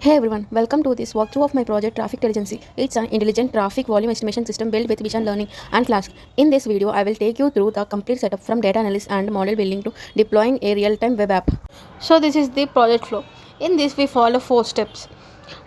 Hey everyone, welcome to this walkthrough of my project TrafficTelligence. It's an intelligent traffic volume estimation system built with machine learning and Flask. In this video, I will take you through the complete setup from data analysis and model building to deploying a real-time web app. So this is the project flow. In this, we follow 4 steps: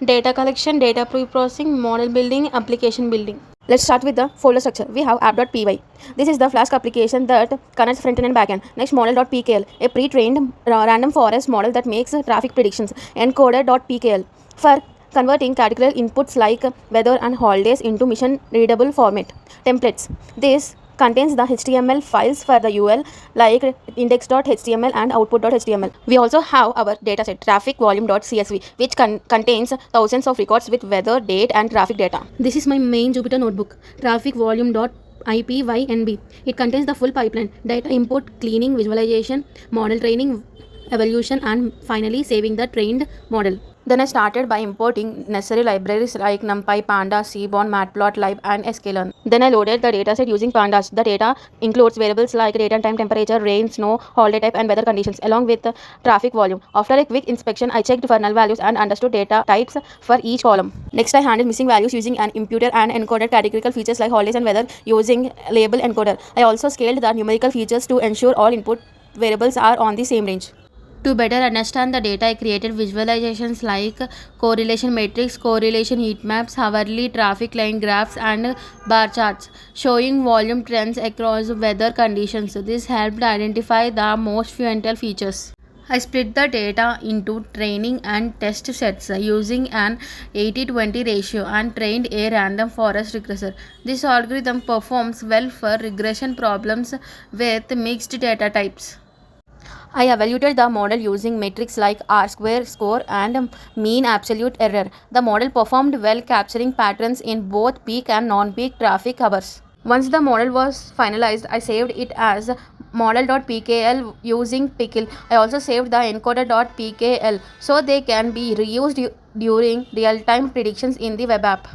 data collection, data pre-processing, model building, application building. Let's start with the folder structure. We have app.py. This is the Flask application that connects frontend and backend. Next, model.pkl, a pre-trained random forest model that makes traffic predictions. Encoder.pkl for converting categorical inputs like weather and holidays into mission-readable format. Templates. This contains the HTML files for the UL like index.html and output.html. We also have our dataset traffic volume.csv, which contains thousands of records with weather, date and traffic data. This is my main Jupyter Notebook, traffic volume.ipynb. It contains the full pipeline: data import, cleaning, visualization, model training, evaluation, and finally saving the trained model. Then I started by importing necessary libraries like NumPy, Pandas, Seaborn, Matplotlib, and Scikit-Learn. Then I loaded the dataset using Pandas. The data includes variables like date and time, temperature, rain, snow, holiday type, and weather conditions, along with the traffic volume. After a quick inspection, I checked for null values and understood data types for each column. Next, I handled missing values using an imputer and encoded categorical features like holidays and weather using label encoder. I also scaled the numerical features to ensure all input variables are on the same range. To better understand the data, I created visualizations like correlation matrix, correlation heat maps, hourly traffic line graphs, and bar charts showing volume trends across weather conditions. This helped identify the most fundamental features. I split the data into training and test sets using an 80-20 ratio and trained a random forest regressor. This algorithm performs well for regression problems with mixed data types. I evaluated the model using metrics like R-square score and mean absolute error. The model performed well, capturing patterns in both peak and non-peak traffic hours. Once the model was finalized, I saved it as model.pkl using pickle. I also saved the encoder.pkl so they can be reused during real-time predictions in the web app.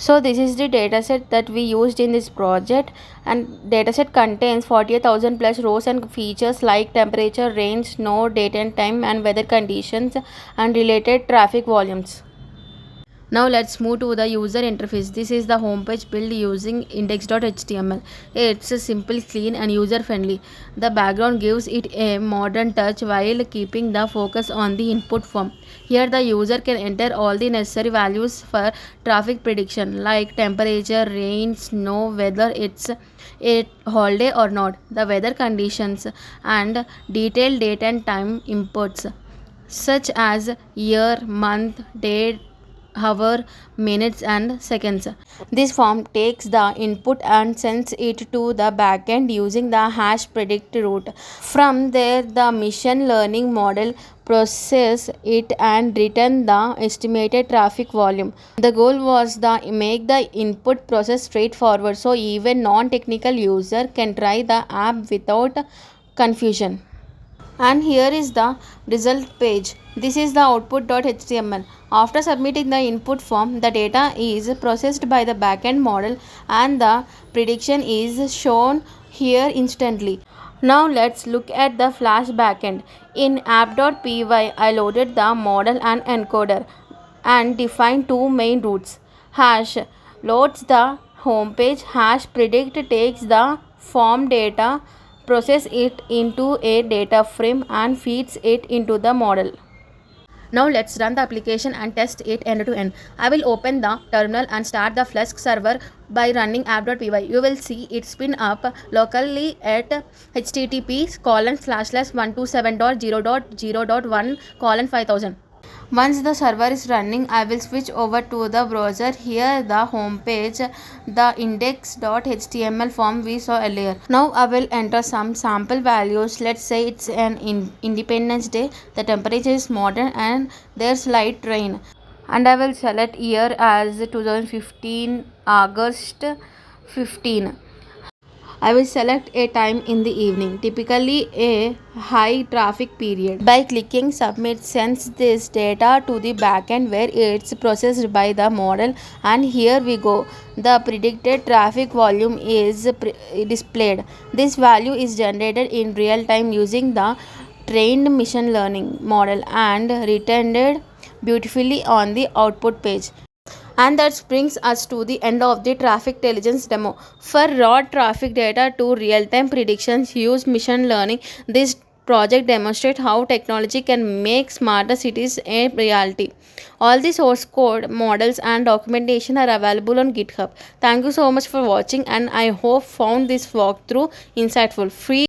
So this is the dataset that we used in this project, and dataset contains 48,000 plus rows and features like temperature, rain, snow, date and time, and weather conditions and related traffic volumes. Now let's move to the user interface. This is the homepage built using index.html. It's simple, clean and user friendly. The background gives it a modern touch while keeping the focus on the input form. Here the user can enter all the necessary values for traffic prediction like temperature, rain, snow, whether it's a holiday or not, the weather conditions, and detailed date and time inputs such as year, month, date, hour, minutes and seconds. This form takes the input and sends it to the backend using the hash predict route. From there, the machine learning model process it and return the estimated traffic volume. The goal was to make the input process straightforward so even non-technical user can try the app without confusion. And here is the result page. This is the output.html. After submitting the input form, the data is processed by the backend model and the prediction is shown here instantly. Now let's look at the Flask backend. In app.py, I loaded the model and encoder and defined two main routes. Hash loads the homepage, hash predict takes the form data, process it into a data frame and feeds it into the model. Now let's run the application and test it end to end. I will open the terminal and start the Flask server by running app.py. You will see it spin up locally at http://127.0.0.1:5000. Once the server is running, I will switch over to the browser. Here the home page, the index.html form we saw earlier. Now I will enter some sample values. Let's say it's an Independence Day. The temperature is modern and there's light rain. And I will select year as 2015 August 15. I will select a time in the evening, typically a high traffic period. By clicking submit, sends this data to the backend where it's processed by the model, and here we go. The predicted traffic volume is displayed. This value is generated in real time using the trained machine learning model and returned beautifully on the output page. And that brings us to the end of the TrafficTelligence demo. For raw traffic data to real-time predictions, use machine learning. This project demonstrates how technology can make smarter cities a reality. All the source code, models, and documentation are available on GitHub. Thank you so much for watching, and I hope found this walkthrough insightful. Free